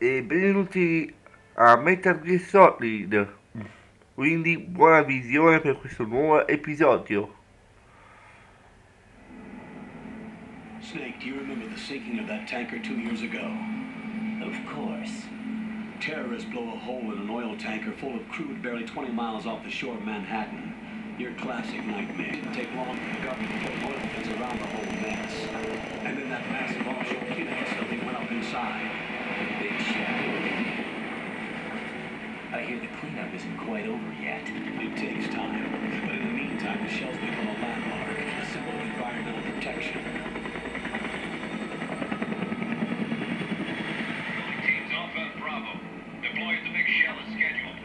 e benvenuti a Metal Gear Solid. Quindi buona visione per questo nuovo episodio. Snake, do you remember the sinking of that tanker 2 years ago? Of course. Terrorists blow a hole in an oil tanker full of crude barely 20 miles off the shore of Manhattan. Your classic nightmare. It didn't take long for the government to put an oil fence around the whole mess. And then that massive offshore cleanup facility went up inside. The big shell. I hear the cleanup isn't quite over yet. It takes time. But in the meantime, the shell's become a landmark, a symbol of environmental protection. Teams Alpha and Bravo. Deploy at the big shell as scheduled.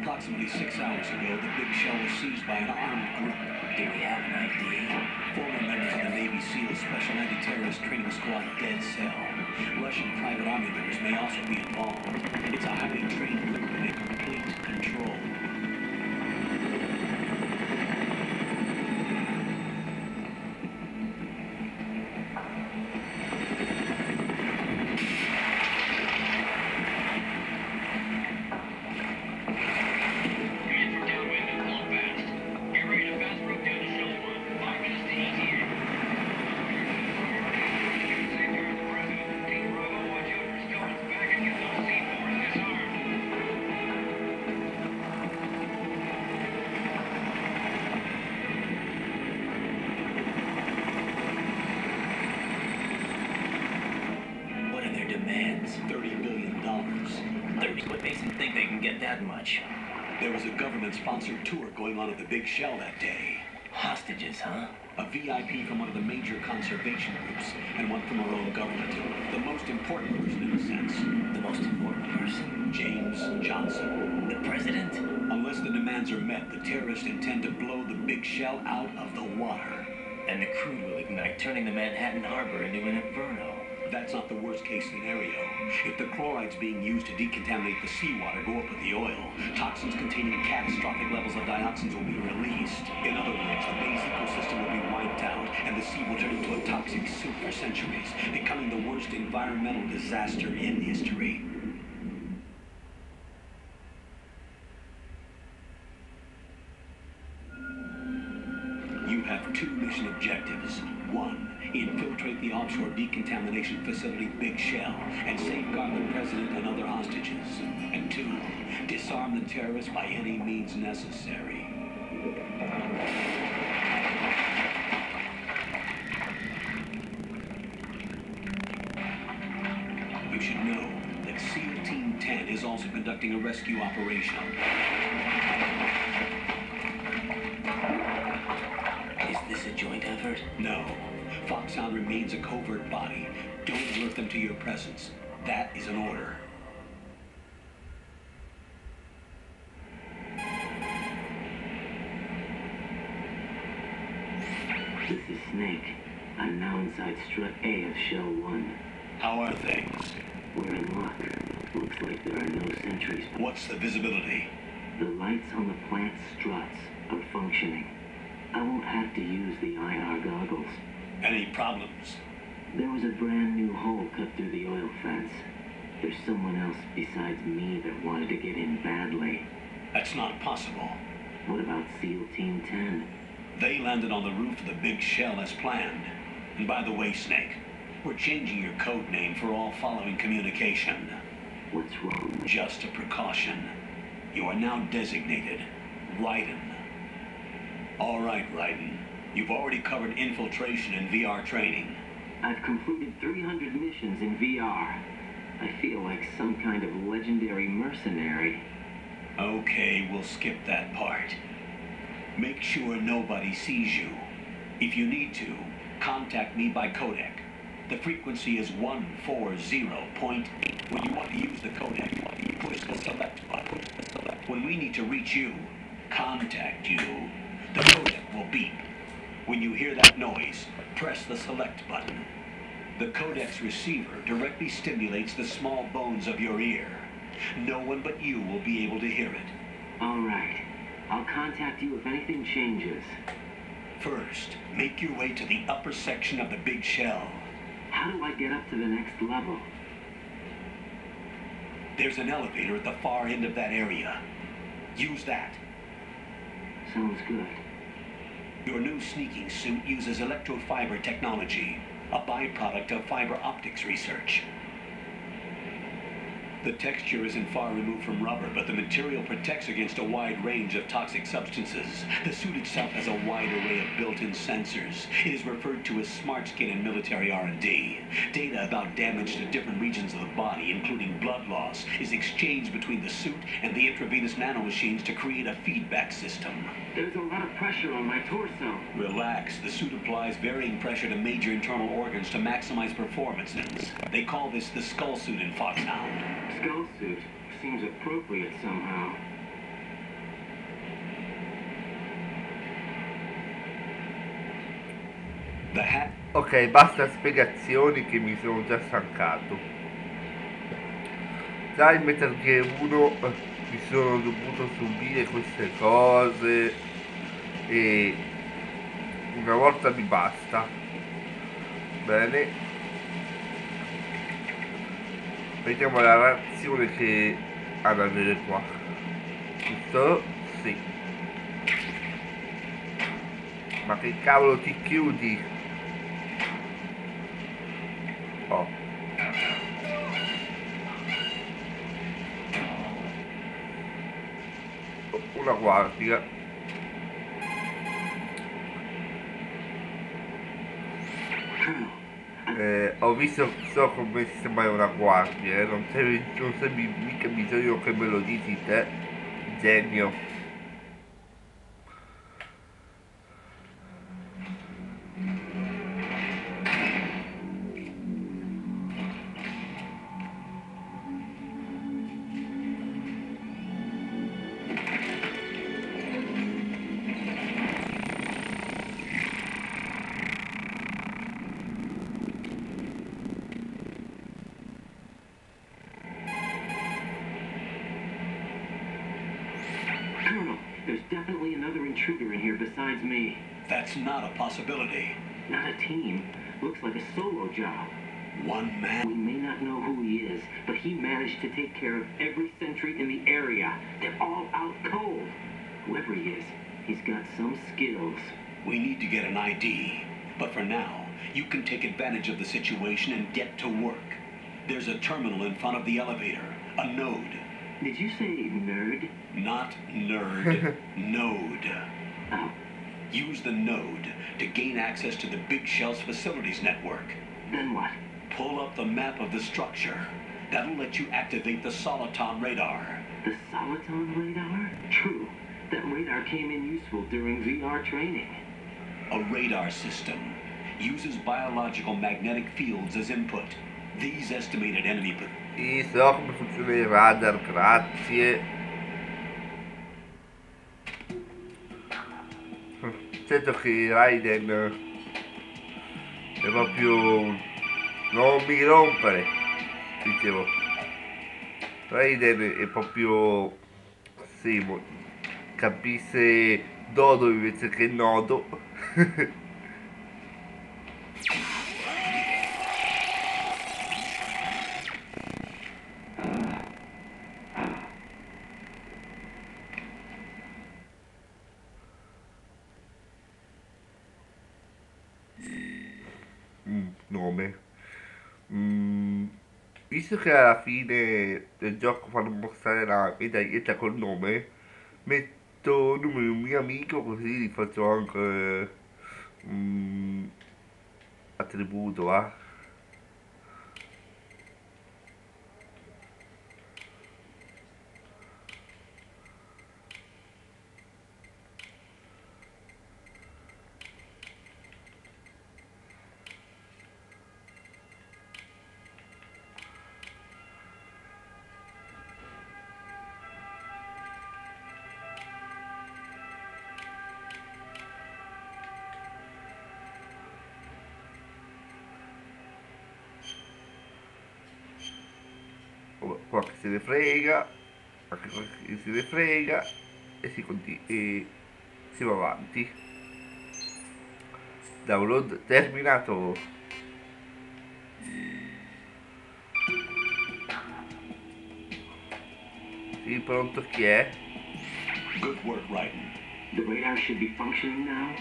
Approximately 6 hours ago, the big shell was seized by an armed group. Do we have an ID? Former members of the Navy SEAL Special Anti-Terrorist Training Squad Dead Cell. Russian private army members may also be involved. It's a highly trained group and in complete control. $30 billion. 30. What makes them think they can get that much? There was a government-sponsored tour going on at the big shell that day. Hostages, huh? A VIP from one of the major conservation groups, and one from our own government. The most important person, in a sense. The most important person? James Johnson. The president? Unless the demands are met, the terrorists intend to blow the big shell out of the water. And the crude will ignite, turning the Manhattan Harbor into an inferno. That's not the worst-case scenario. If the chlorides being used to decontaminate the seawater go up with the oil, toxins containing catastrophic levels of dioxins will be released. In other words, the base ecosystem will be wiped out, and the sea will turn into a toxic soup for centuries, becoming the worst environmental disaster in history. You have two mission objectives. One, infiltrate the offshore decontamination facility Big Shell and safeguard the president and other hostages. And two, disarm the terrorists by any means necessary. You should know that SEAL Team 10 is also conducting a rescue operation. Is this a joint effort? No. Foxhound remains a covert body. Don't alert them to your presence. That is an order. This is Snake. I'm now inside strut A of Shell 1. How are things? We're in luck. Looks like there are no sentries. What's the visibility? The lights on the plant struts are functioning. I won't have to use the IR goggles. Any problems? There was a brand new hole cut through the oil fence. There's someone else besides me that wanted to get in badly. That's not possible. What about SEAL Team 10? They landed on the roof of the big shell as planned. And by the way, Snake, we're changing your code name for all following communication. What's wrong? Just a precaution. You are now designated Raiden. All right, Raiden. You've already covered infiltration and VR training. I've completed 300 missions in VR. I feel like some kind of legendary mercenary. Okay, we'll skip that part. Make sure nobody sees you. If you need to, contact me by codec. The frequency is 140.8. When you want to use the codec, push the select button. When we need to reach you, contact you, the codec will beep. When you hear that noise, press the select button. The codec's receiver directly stimulates the small bones of your ear. No one but you will be able to hear it. All right. I'll contact you if anything changes. First, make your way to the upper section of the big shell. How do I get up to the next level? There's an elevator at the far end of that area. Use that. Sounds good. Your new sneaking suit uses electrofiber technology, a byproduct of fiber optics research. The texture isn't far removed from rubber, but the material protects against a wide range of toxic substances. The suit itself has a wide array of built-in sensors. It is referred to as smart skin in military R&D. Data about damage to different regions of the body, including blood loss, is exchanged between the suit and the intravenous nanomachines to create a feedback system. There's a lot of pressure on my torso. Relax. The suit applies varying pressure to major internal organs to maximize performances. They call this the skull suit in Foxhound. Skull suit seems appropriate somehow. The hat. Ok, basta spiegazioni che mi sono già stancato. Già in Metal Gear 1 mi sono dovuto subire queste cose e una volta mi basta. Bene. Vediamo la reazione che ha da avere qua. Giusto? Sì. Ma che cavolo ti chiudi? Oh. Una guardia. Ho visto, so come sistemare una guardia, non c'è mica bisogno che me lo dici te, genio. Colonel, there's definitely another intruder in here besides me. That's not a possibility. Not a team. Looks like a solo job. One man. We may not know who he is, but he managed to take care of every sentry in the area. They're all out cold. Whoever he is, he's got some skills. We need to get an ID. But for now, you can take advantage of the situation and get to work. There's a terminal in front of the elevator. A node. Did you say nerd? Not nerd. Node. Oh, Use the node to gain access to the Big Shell's facilities network. then what? Pull up the map of the structure. That'll let you activate the Soliton radar. The Soliton radar? True. That radar came in useful during VR training. A radar system uses biological magnetic fields as input. These estimated enemy E so come funziona il radar, grazie. Certo che Raiden è proprio... non mi rompere, dicevo. Raiden è proprio... sì, capisse dodo invece che nodo. Nome. Visto che alla fine del gioco fanno mostrare la medaglietta col nome, metto il nome di un mio amico così gli faccio anche attributo, va? Qua che se ne frega, anche qua che se ne frega, e e si va avanti. Download terminato. Sì, pronto, chi è? Good work, Raiden. The radar should be functioning now.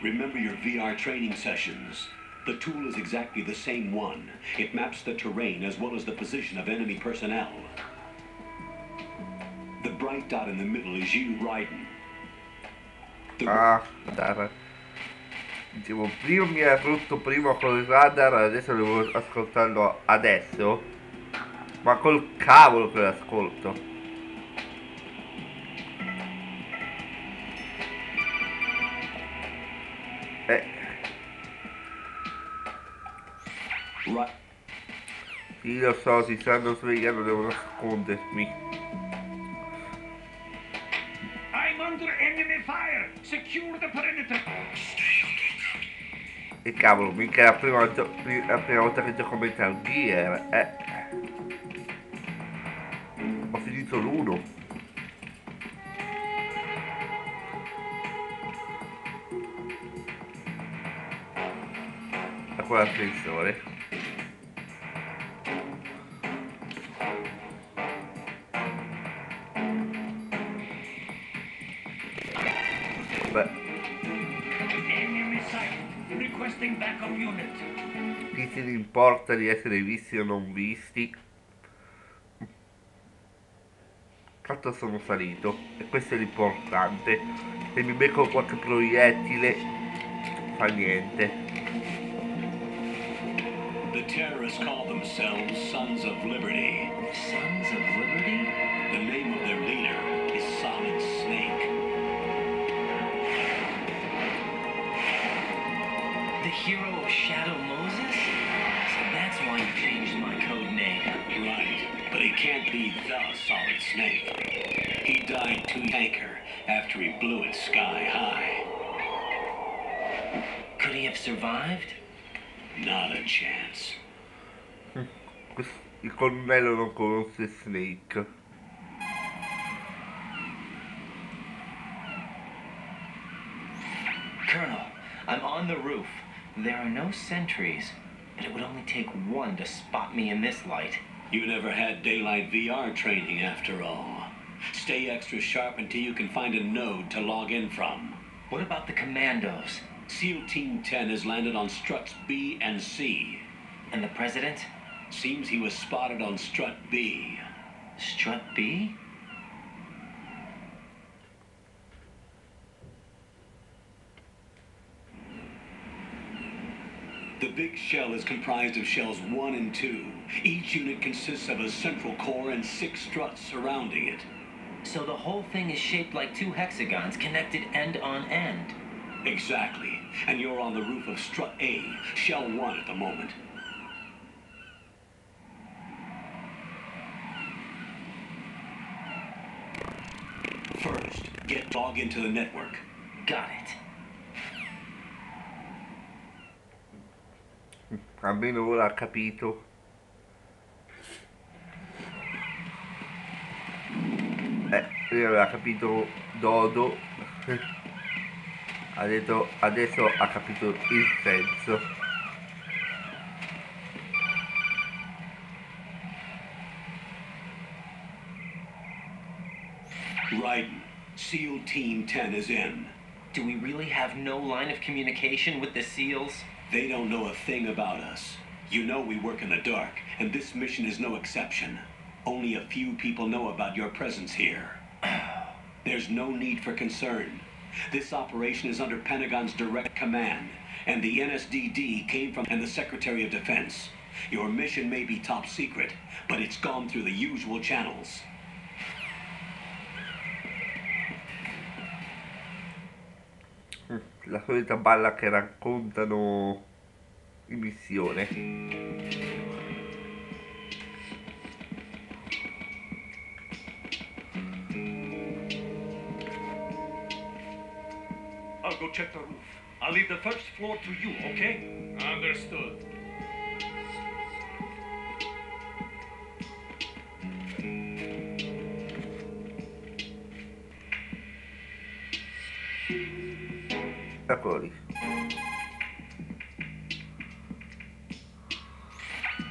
Remember your VR training sessions. The tool is exactly the same one. It maps the terrain as well as the position of enemy personnel. The bright dot in the middle is you, Raiden. Ah, radar. Dicevo, prima mi ha rotto prima col radar, adesso devo ascoltarlo adesso. Ma col cavolo che l'ascolto. Sì, lo so, si stanno svegliando, devo nascondermi. I'm under enemy fire. Secure the perimeter. E cavolo, mica è la la prima volta che gioco Metal Gear, Ho finito l'1. Da quell'ascensore. Beh, Enemy sight. Requesting backup unit. chi se ne importa di essere visti o non visti? Tanto sono salito e questo è l'importante. Se mi becco qualche proiettile fa niente. The terrorists call themselves Sons of Liberty. Sons of Liberty? The name of their leader is Solid Snake. The hero of Shadow Moses? So that's why you changed my code name. Right, but he can't be the Solid Snake. He died to tanker after he blew it sky high. Could he have survived? Not a chance. Il colonnello non conosce Snake. Colonel, I'm on the roof. There are no sentries, but it would only take one to spot me in this light. You never had daylight VR training after all. Stay extra sharp until you can find a node to log in from. What about the commandos? SEAL Team 10 has landed on struts B and C. And the president? Seems he was spotted on strut B. Strut B? The big shell is comprised of shells 1 and 2. Each unit consists of a central core and 6 struts surrounding it. So the whole thing is shaped like two hexagons connected end on end. Exactly. And you're on the roof of strut A, shell 1 at the moment. First, log into the network. Got it. Almeno ora ha capito. Lui aveva capito Dodo. Ha detto, adesso ha capito il senso. Raiden, SEAL Team 10 is in. Do we really have no line of communication with the SEALs? They don't know a thing about us. You know we work in the dark, and this mission is no exception. Only a few people know about your presence here. There's no need for concern. This operation is under Pentagon's direct command, and the NSDD came from the Secretary of Defense. Your mission may be top secret, but it's gone through the usual channels. La solita balla che raccontano in missione. I'll go check the roof. I'll leave the first floor to you, okay? Understood. Eccolo lì.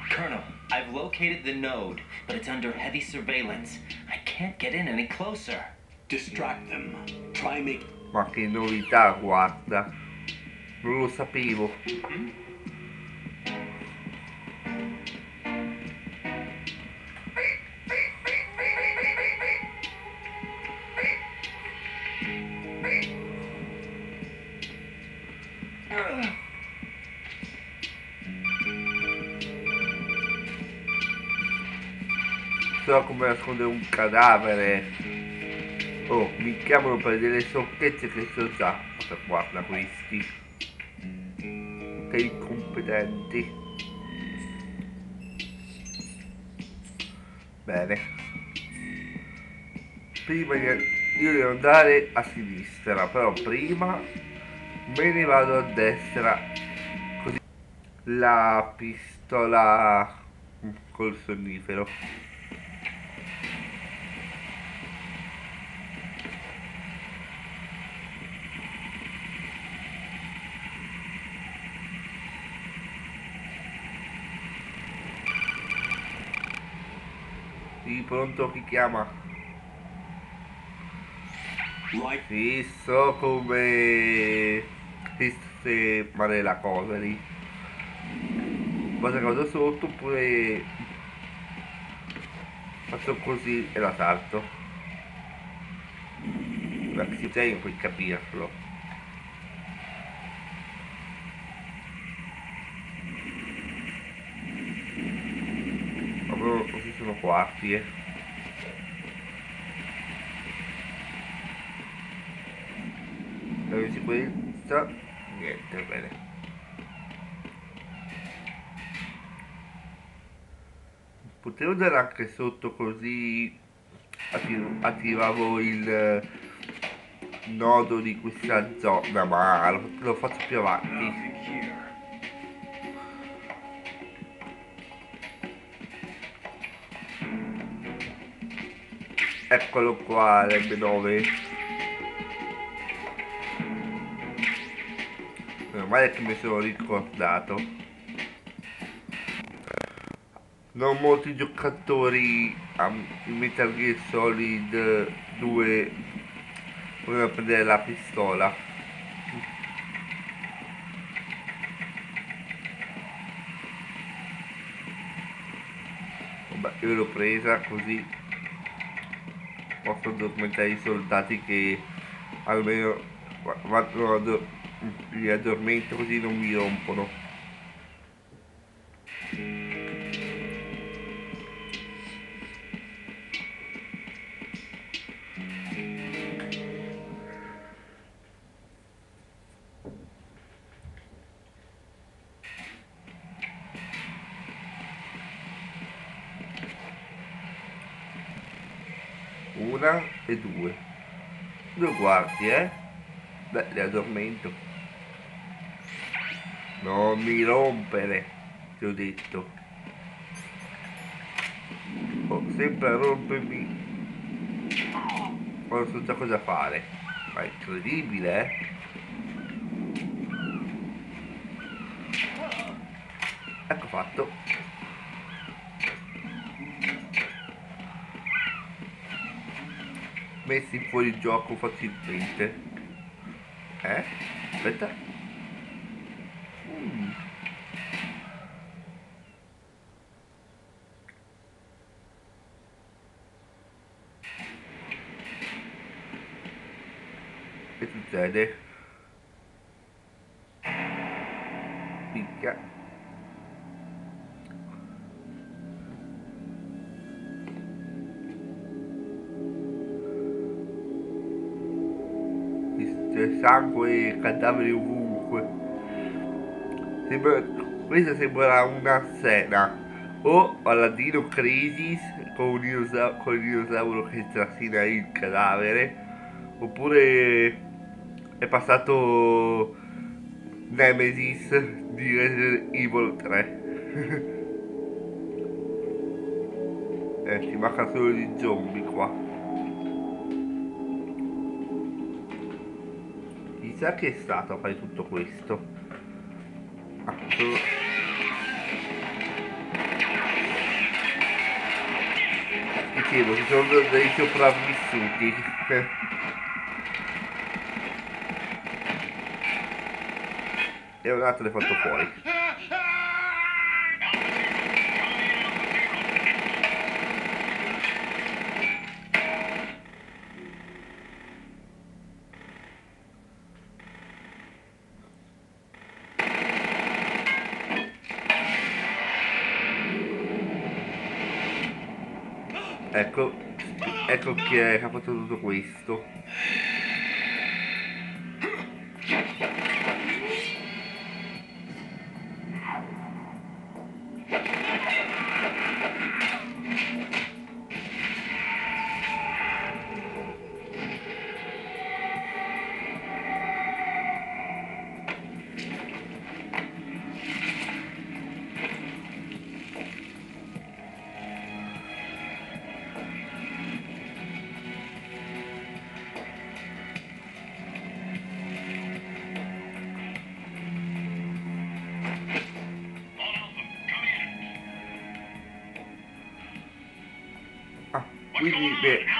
Colonel, I've located the node, but it's under heavy surveillance. I can't get in any closer. Distract them. Try make. Ma che novità, guarda. Non lo sapevo. So come nascondere un cadavere. Oh, mi chiamano per delle sciocchezze che so già. Guarda questi. Che incompetenti. Bene. Prima io devo andare a sinistra, però prima me ne vado a destra. Così la pistola col sonnifero. Sì, pronto, chi chiama? Right. Sì, so come sistemare la cosa lì. Cosa vado sotto oppure faccio così e la salto. Ma che si può puoi capirlo. Ma proprio così sono quarti, La sicurezza, niente, bene. Potevo andare anche sotto così attivavo il nodo di questa zona, ma lo faccio più avanti. Nothing here. Eccolo qua, l'M9. Meno male che mi sono ricordato. Non molti giocatori in Metal Gear Solid 2 vogliono prendere la pistola. Vabbè, io l'ho presa così posso addormentare i soldati che almeno li addormento così non mi rompono. Una e due. Due guardie, Beh, le addormento. Non mi rompere, ti ho detto. Oh, sempre a rompermi. Non so già cosa fare. Ma è incredibile, Ecco fatto. Messi fuori gioco facilmente. Aspetta. Che succede? Picchia. C'è sangue e cadaveri ovunque. Questa sembra una scena o Paladino Crisis con il dinosauro che trascina il cadavere, oppure è passato Nemesis di Resident Evil 3. Ci manca solo di zombie qua. Chissà chi è stato a fare tutto questo. Chi dicevo, ci sono dei sopravvissuti. E un altro l'hai fatto fuori. Ecco chi è che ha fatto tutto questo.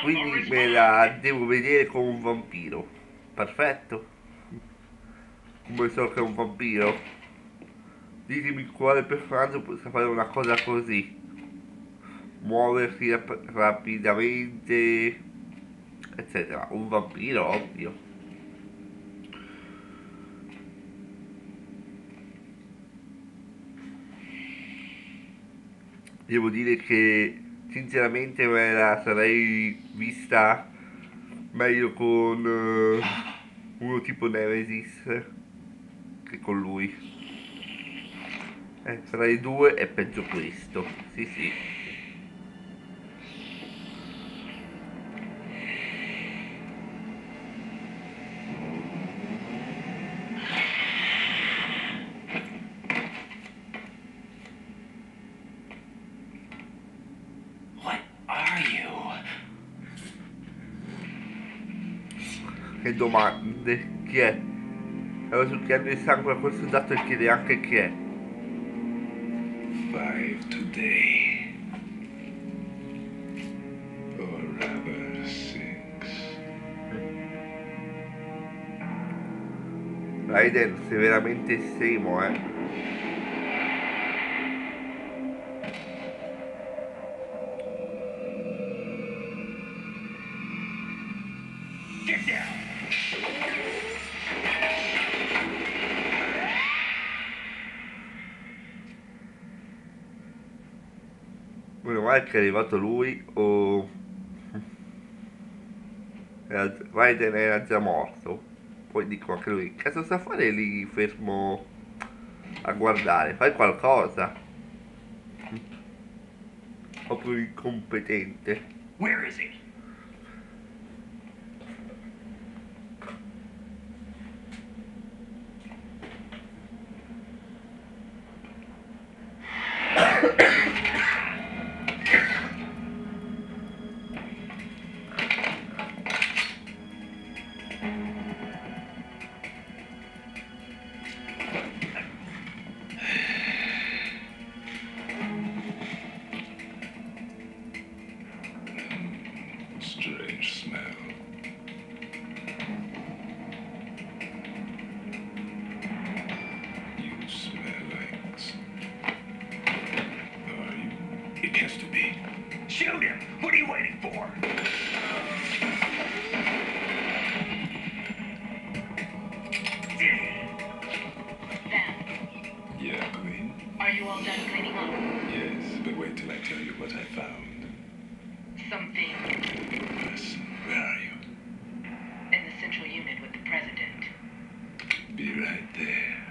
Quindi me la devo vedere come un vampiro. Perfetto. Come so che è un vampiro. Ditemi quale personaggio possa fare una cosa così. Muoversi rapidamente, eccetera. Un vampiro, ovvio. Devo dire che sinceramente me la sarei vista meglio con uno tipo Nemesis che con lui. Sarei due e peggio questo. Sì, sì. What are you? Che domande? Chi è? Allora succhiando il sangue a questo dato e chiede anche chi è. 5 today. Or rather 6. Raiden, sei veramente estremo, Get down! Meno male che è arrivato lui o... Raiden era già morto. Poi dico anche lui, che cosa sta a fare lì fermo a guardare? Fai qualcosa. Proprio incompetente. Where is he? Strange smell. You smell like... Are you? It has to be. Shoot him! What are you waiting for? Yeah, Queen? Are you all done cleaning up? Yes, but wait till I tell you what I found. Something Listen, where are you? in the central unit with the president. Be right there.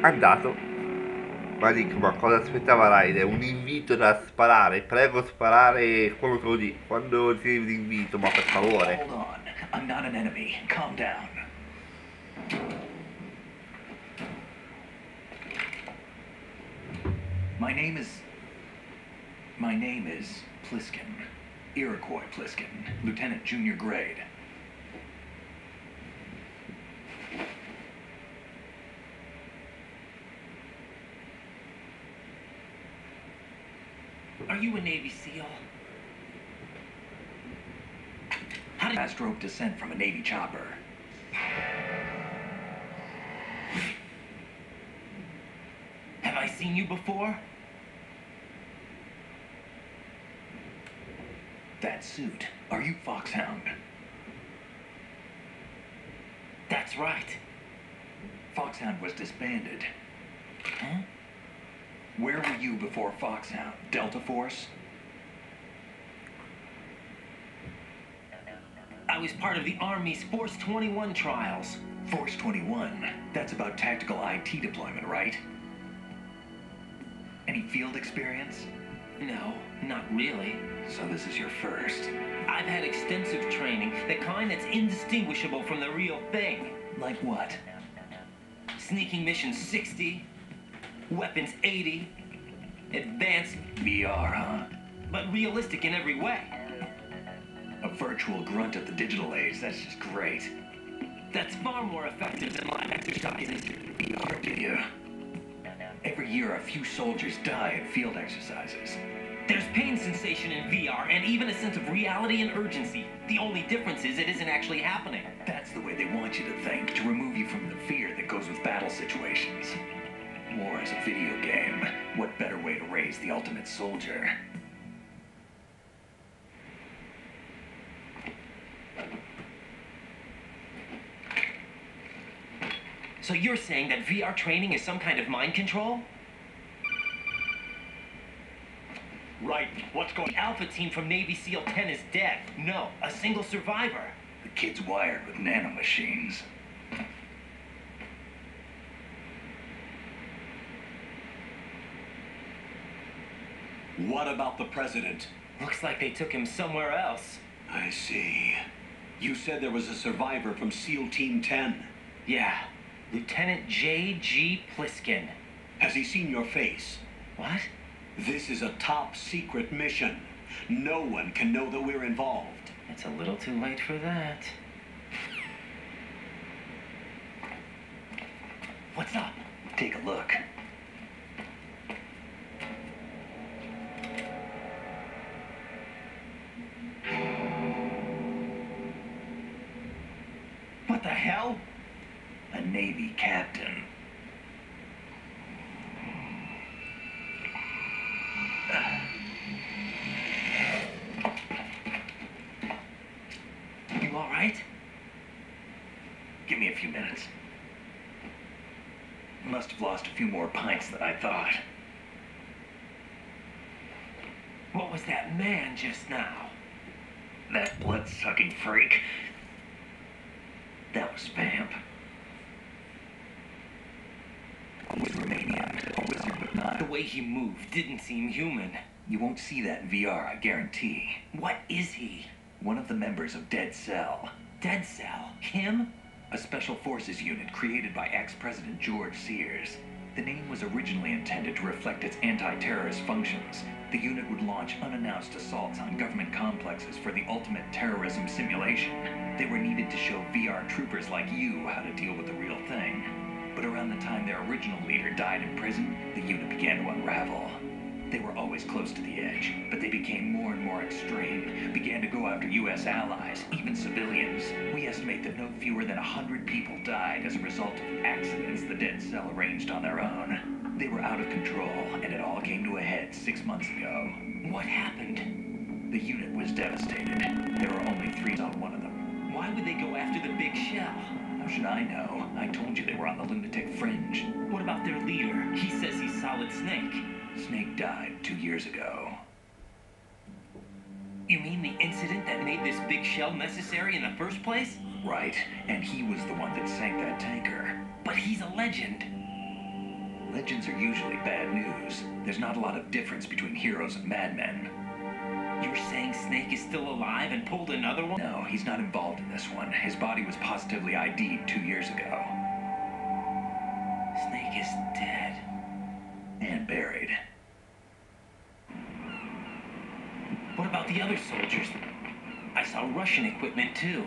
Andato. Ma dico, ma cosa aspettava Raiden? Un invito da sparare? Prego sparare quando ricevi l'invito, ma per favore. Hold on. I'm not an enemy. Calm down. My name is Pliskin. Iroquois Pliskin. Lieutenant Junior Grade. you a Navy SEAL? How did Fast rope descent from a Navy chopper. Have I seen you before? That suit. Are you Foxhound? That's right. Foxhound was disbanded. Huh? Where were you before Foxhound? Delta Force? I was part of the Army's Force 21 trials. Force 21. That's about tactical IT deployment, right? Any field experience? No, not really. So this is your first. I've had extensive training, the kind that's indistinguishable from the real thing. Like what? Sneaking mission 60, weapons 80, advanced, VR, huh? but realistic in every way. A virtual grunt of the digital age. That's just great. That's far more effective than live exercises. VR, do you? Every year, a few soldiers die in field exercises. There's pain sensation in VR and even a sense of reality and urgency. The only difference is it isn't actually happening. That's the way they want you to think, to remove you from the fear that goes with battle situations. War is a video game. What better way to raise the ultimate soldier? So you're saying that VR training is some kind of mind control? Right. What's going The Alpha team from Navy SEAL 10 is dead. No, a single survivor. The kid's wired with nanomachines. What about the president? Looks like they took him somewhere else. I see. You said there was a survivor from SEAL Team 10. Yeah, Lieutenant J.G. Pliskin. Has he seen your face? What? This is a top secret mission. No one can know that we're involved. It's a little too late for that. What's up? Take a look. What the hell? A Navy captain. You all right? Give me a few minutes. Must have lost a few more pints than I thought. What was that man just now? That blood-sucking freak. That was Vamp. He's Romanian, a wizard but not. The way he moved didn't seem human. You won't see that in VR, I guarantee. What is he? One of the members of Dead Cell. Dead Cell? Him? A special forces unit created by ex-President George Sears. The name was originally intended to reflect its anti-terrorist functions. The unit would launch unannounced assaults on government complexes for the ultimate terrorism simulation. They were needed to show VR troopers like you how to deal with the real thing. But around the time their original leader died in prison, the unit began to unravel. They were always close to the edge, but they became more and more extreme, began to go after U.S. allies, even civilians. We estimate that no fewer than 100 people died as a result of accidents the Dead Cell arranged on their own. They were out of control, and it all came to a head 6 months ago. What happened? The unit was devastated. There were only 3 on one of them. Why would they go after the big shell? How should I know? I told you they were on the lunatic fringe. What about their leader? He says he's Solid Snake. Snake died 2 years ago. You mean the incident that made this big shell necessary in the first place? Right, and he was the one that sank that tanker. But he's a legend. Legends are usually bad news. There's not a lot of difference between heroes and madmen. You're saying Snake is still alive and pulled another one? No, he's not involved in this one. His body was positively ID'd 2 years ago. Snake is dead. And buried. What about the other soldiers? I saw Russian equipment too.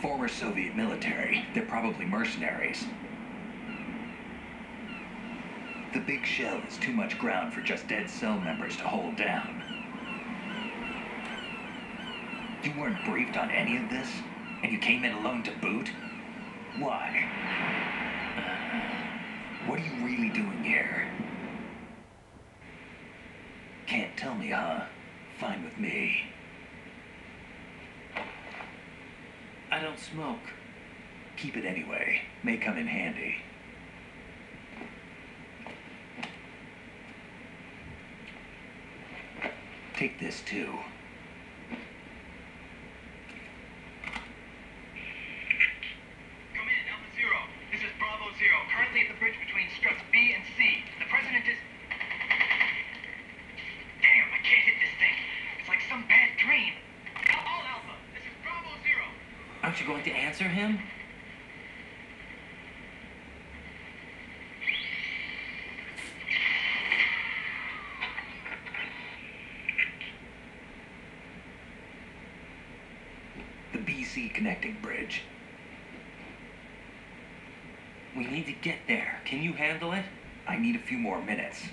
Former Soviet military. They're probably mercenaries. The big shell is too much ground for just dead cell members to hold down. You weren't briefed on any of this? And you came in alone to boot? Why? What are you really doing here? Can't tell me, huh? Fine with me. I don't smoke. Keep it anyway. May come in handy. Take this too. Come in, Alpha Zero. This is Bravo Zero. Currently at the bridge between struts B and C. The president is... Damn, I can't hit this thing. It's like some bad dream. All Alpha. This is Bravo Zero. Aren't you going to answer him? The BC connecting bridge. We need to get there. Can you handle it? I need a few more minutes.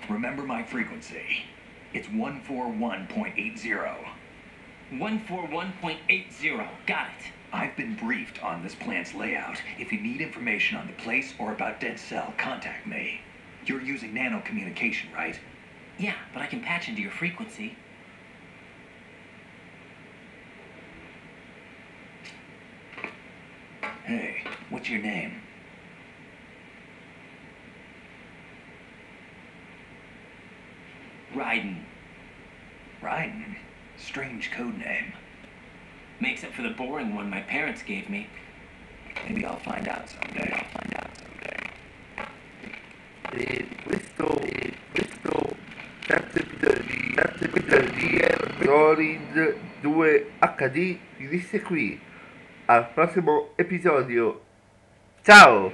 Remember my frequency. It's 141.80. 141.80. Got it. I've been briefed on this plant's layout. If you need information on the place or about Dead Cell, contact me. You're using nano communication, right? Yeah, but I can patch into your frequency. Hey, what's your name? Raiden. Raiden? Strange code name. Makes up for the boring one my parents gave me. Maybe I'll find out someday. Questo terzo episodio di Rollin 2 HD finisce qui. Al prossimo episodio. Ciao!